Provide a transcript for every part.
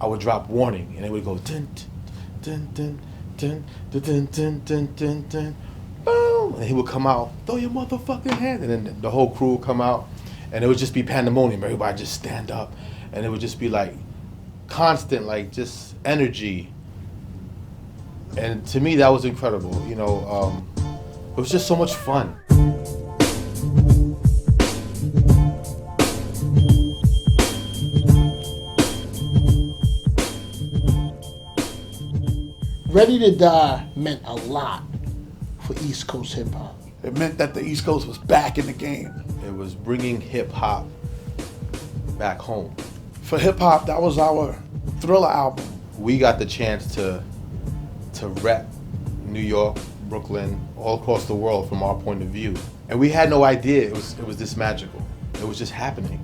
I would drop warning, and it would go dun dun dun dun dun dun dun dun dun dun, boom, and he would come out, throw your motherfucking hand, and then the whole crew would come out, and it would just be pandemonium. Everybody just stand up, and it would just be like constant, like just energy. And to me, that was incredible. You know, it was just so much fun. Ready to Die meant a lot for East Coast hip hop. It meant that the East Coast was back in the game. It was bringing hip hop back home. For hip hop, that was our Thriller album. We got the chance to rep New York, Brooklyn, all across the world from our point of view, and we had no idea it was this magical. It was just happening.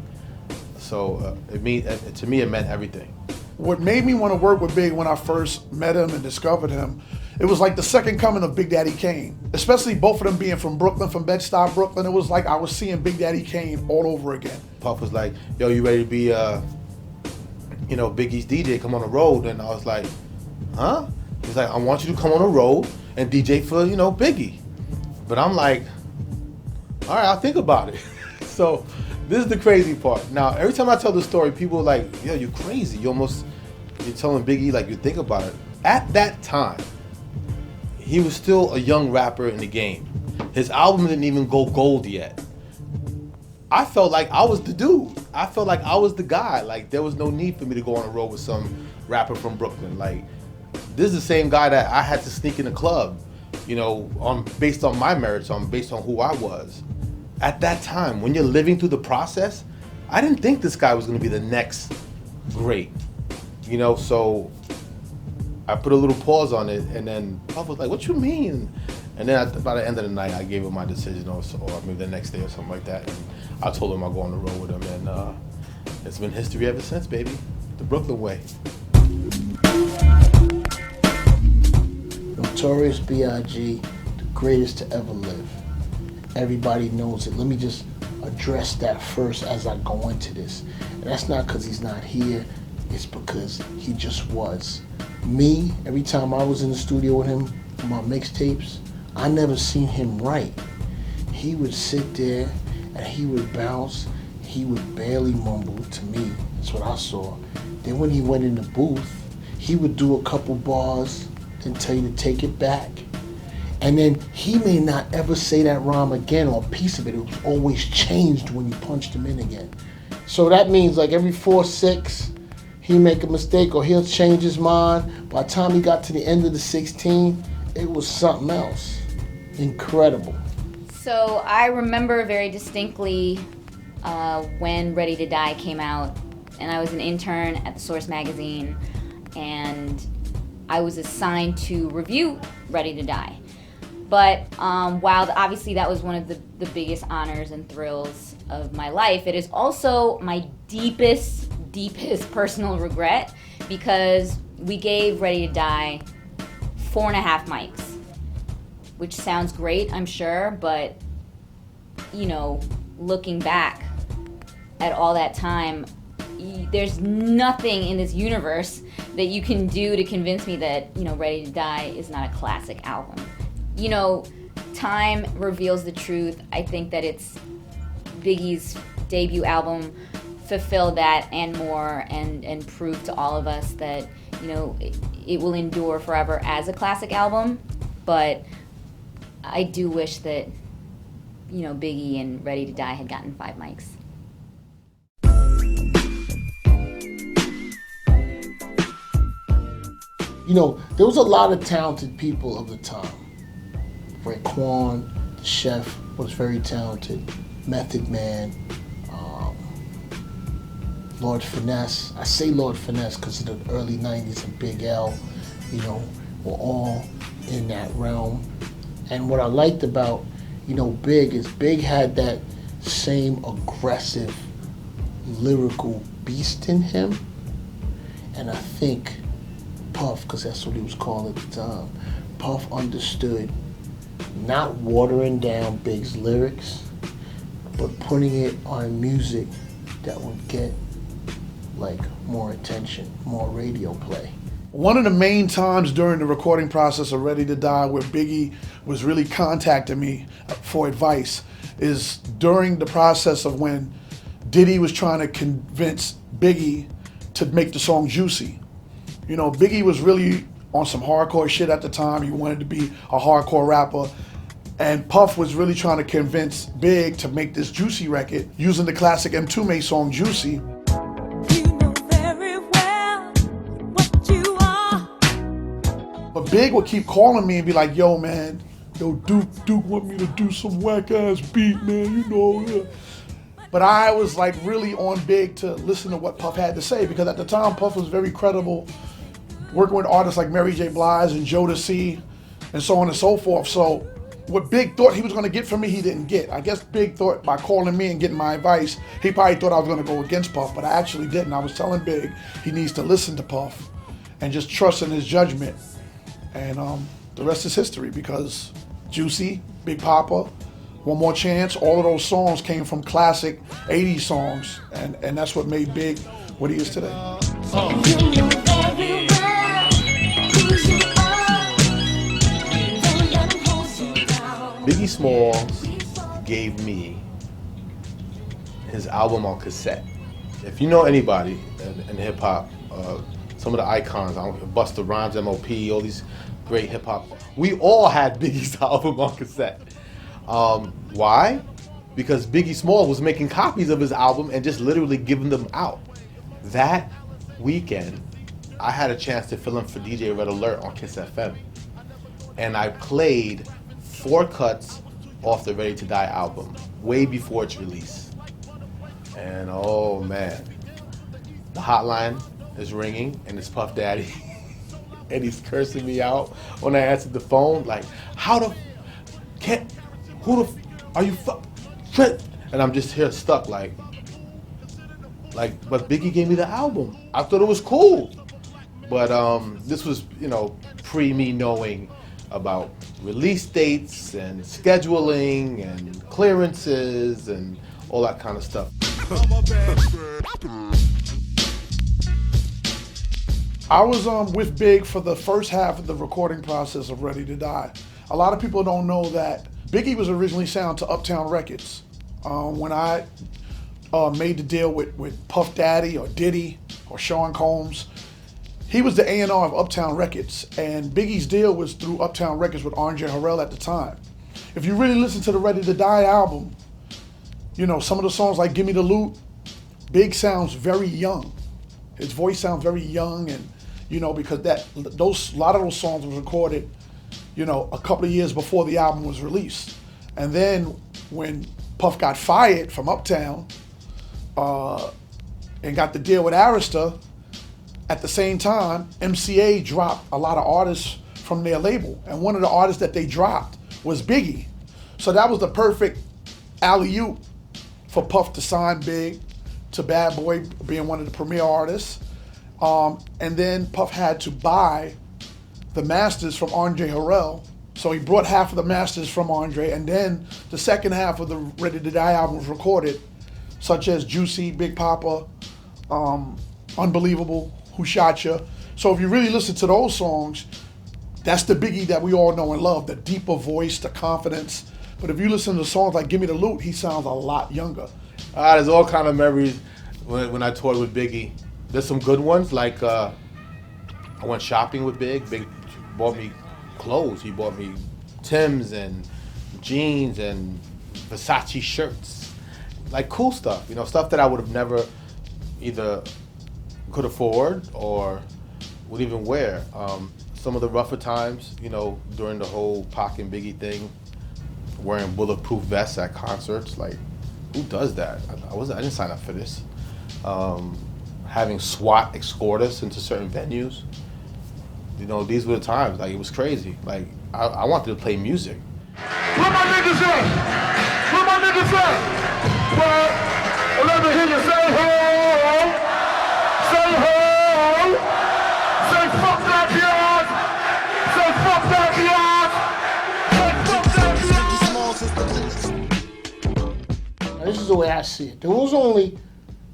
So to me, it meant everything. What made me want to work with Big when I first met him and discovered him, it was like the second coming of Big Daddy Kane. Especially both of them being from Brooklyn, from Bed-Stuy, Brooklyn. It was like I was seeing Big Daddy Kane all over again. Puff was like, "Yo, you ready to be, Biggie's DJ? Come on the road." And I was like, "Huh?" He's like, "I want you to come on the road and DJ for, Biggie." But I'm like, "All right, I'll think about it." So this is the crazy part. Now, every time I tell the story, people are like, "Yo, you're crazy. You're telling Biggie like you think about it." At that time, he was still a young rapper in the game. His album didn't even go gold yet. I felt like I was the dude. I felt like I was the guy. Like, there was no need for me to go on the road with some rapper from Brooklyn. Like, this is the same guy that I had to sneak in the club, based on my merits, based on who I was. At that time, when you're living through the process, I didn't think this guy was gonna be the next great. So I put a little pause on it, and then Puff was like, "What you mean?" And then by the end of the night, I gave him my decision, or maybe the next day or something like that. And I told him I'll go on the road with him, and it's been history ever since, baby. The Brooklyn way. Notorious B.I.G., the greatest to ever live. Everybody knows it. Let me just address that first as I go into this. And that's not because he's not here, it's because he just was. Me, every time I was in the studio with him for my mixtapes, I never seen him write. He would sit there and he would bounce. He would barely mumble to me. That's what I saw. Then when he went in the booth, he would do a couple bars, then tell you to take it back. And then he may not ever say that rhyme again or a piece of it. It was always changed when you punched him in again. So that means like every 4-6, he'll make a mistake or he'll change his mind. By the time he got to the end of the 16, it was something else. Incredible. So I remember very distinctly when Ready to Die came out, and I was an intern at the Source magazine, and I was assigned to review Ready to Die. But while obviously that was one of the biggest honors and thrills of my life, it is also my deepest personal regret, because we gave Ready to Die 4.5 mics, which sounds great, I'm sure, but looking back at all that time, there's nothing in this universe that you can do to convince me that Ready to Die is not a classic album. Time reveals the truth. I think that it's Biggie's debut album fulfilled that and more, and proved to all of us that it will endure forever as a classic album. But I do wish that Biggie and Ready to Die had gotten 5 mics. There was a lot of talented people of the time. Raekwon, the chef, was very talented. Method Man, Lord Finesse. I say Lord Finesse because of the early 90s and Big L, were all in that realm. And what I liked about, Big is Big had that same aggressive lyrical beast in him. And I think Puff, because that's what he was called at the time, Puff understood not watering down Big's lyrics, but putting it on music that would get like more attention, more radio play. One of the main times during the recording process of Ready to Die where Biggie was really contacting me for advice is during the process of when Diddy was trying to convince Biggie to make the song Juicy. You know, Biggie was really on some hardcore shit at the time. He wanted to be a hardcore rapper. And Puff was really trying to convince Big to make this Juicy record using the classic M2 song Juicy. But Big would keep calling me and be like, yo, man, yo, Duke want me to do some whack-ass beat, man, you know. Yeah. But I was like really on Big to listen to what Puff had to say, because at the time, Puff was very credible, working with artists like Mary J. Blige and Jodeci and so on and so forth. So what Big thought he was gonna get from me, he didn't get. I guess Big thought by calling me and getting my advice, he probably thought I was gonna go against Puff, but I actually didn't. I was telling Big he needs to listen to Puff and just trust in his judgment. And the rest is history, because Juicy, Big Papa, One More Chance, all of those songs came from classic 80s songs, and that's what made Big what he is today. Biggie Smalls gave me his album on cassette. If you know anybody in hip hop, some of the icons, Busta Rhymes, M.O.P., all these great hip hop, we all had Biggie's album on cassette. Why? Because Biggie Smalls was making copies of his album and just literally giving them out. That weekend, I had a chance to fill in for DJ Red Alert on Kiss FM. And I played 4 cuts off the Ready to Die album, way before its release. And oh man, the hotline is ringing and it's Puff Daddy. And he's cursing me out when I answered the phone, like, are you and I'm just here stuck, like, but Biggie gave me the album. I thought it was cool. But this was, you know, pre me knowing about release dates and scheduling and clearances and all that kind of stuff. I was with Big for the first half of the recording process of Ready to Die. A lot of people don't know that Biggie was originally signed to Uptown Records. When I made the deal with Puff Daddy or Diddy or Sean Combs, he was the A&R of Uptown Records, and Biggie's deal was through Uptown Records with Andre Harrell at the time. If you really listen to the Ready to Die album, you know, some of the songs like Gimme the Loot, Big sounds very young. His voice sounds very young, and you know, because a lot of those songs was recorded, you know, a couple of years before the album was released. And then when Puff got fired from Uptown and got the deal with Arista, at the same time, MCA dropped a lot of artists from their label. And one of the artists that they dropped was Biggie. So that was the perfect alley-oop for Puff to sign Big to Bad Boy being one of the premier artists. And then Puff had to buy the masters from Andre Harrell. So he brought half of the masters from Andre, and then the second half of the Ready to Die album was recorded, such as Juicy, Big Papa, Unbelievable, Who Shot Ya. So if you really listen to those songs, that's the Biggie that we all know and love, the deeper voice, the confidence. But if you listen to songs like Gimme the Loot, he sounds a lot younger. There's all kind of memories when I toured with Biggie. There's some good ones, like I went shopping with Big. Big bought me clothes. He bought me Timbs and jeans and Versace shirts. Like cool stuff, you know, stuff that I would have never either could afford or would even wear. Some of the rougher times, you know, during the whole Pac and Biggie thing, wearing bulletproof vests at concerts, like, who does that? I didn't sign up for this. Having SWAT escort us into certain venues. You know, these were the times, like, it was crazy. Like, I wanted to play music. Where my niggas at? Where my niggas at? Well, let me hear you say ho. Say ho. Say fuck that yard. Say fuck that yard. Say fuck that yard. Now, this is the way I see it.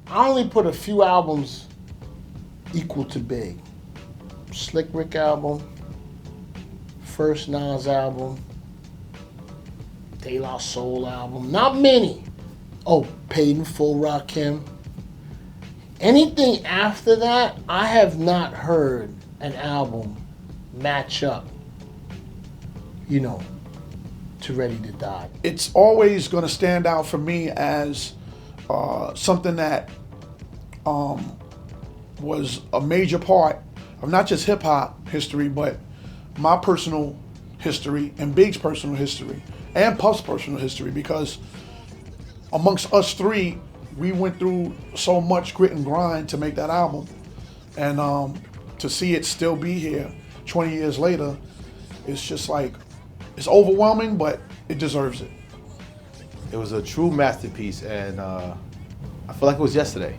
I only put a few albums equal to Big. Slick Rick album, first Nas album, De La Soul album, not many. Oh, Paid in Full Rakim. Anything after that, I have not heard an album match up, you know, to Ready to Die. It's always going to stand out for me as something that was a major part of not just hip hop history, but my personal history and Big's personal history and Puff's personal history, because amongst us three, we went through so much grit and grind to make that album. And to see it still be here 20 years later, it's just like, it's overwhelming, but it deserves it. It was a true masterpiece, and I feel like it was yesterday.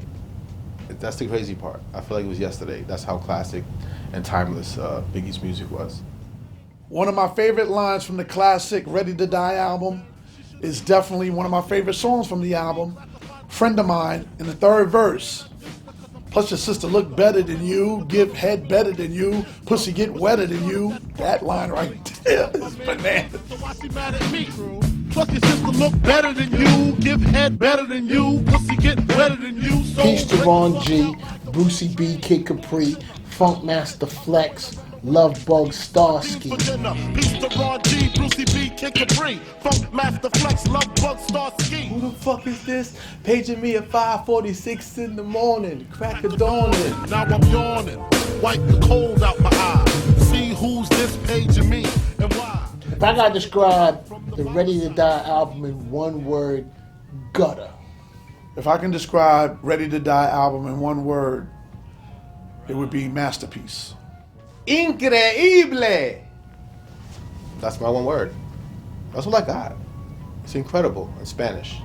That's the crazy part. I feel like it was yesterday. That's how classic and timeless Biggie's music was. One of my favorite lines from the classic Ready to Die album is definitely one of my favorite songs from the album. Friend of Mine in the third verse. Plus your sister look better than you, give head better than you, pussy get wetter than you. That line right there is bananas. Plus your sister look better than you, give head better than you, pussy get better than you. So Peace to Ron G, Brucey B, Kid Capri, Funk Master Flex, Love Bug Starsky. Peace to Ron G, Brucey B, Kid Capri, Funk Master Flex, Love Bug Starsky. Who the fuck is this? Paging me at 5:46 in the morning, crack of dawning. Now I'm yawning, wipe the cold out my eye. See who's this paging me and why. If I gotta describe the Ready to Die album in one word, gutter. If I can describe Ready to Die album in one word, it would be masterpiece. Increíble! That's my one word. That's what I got. It's incredible in Spanish.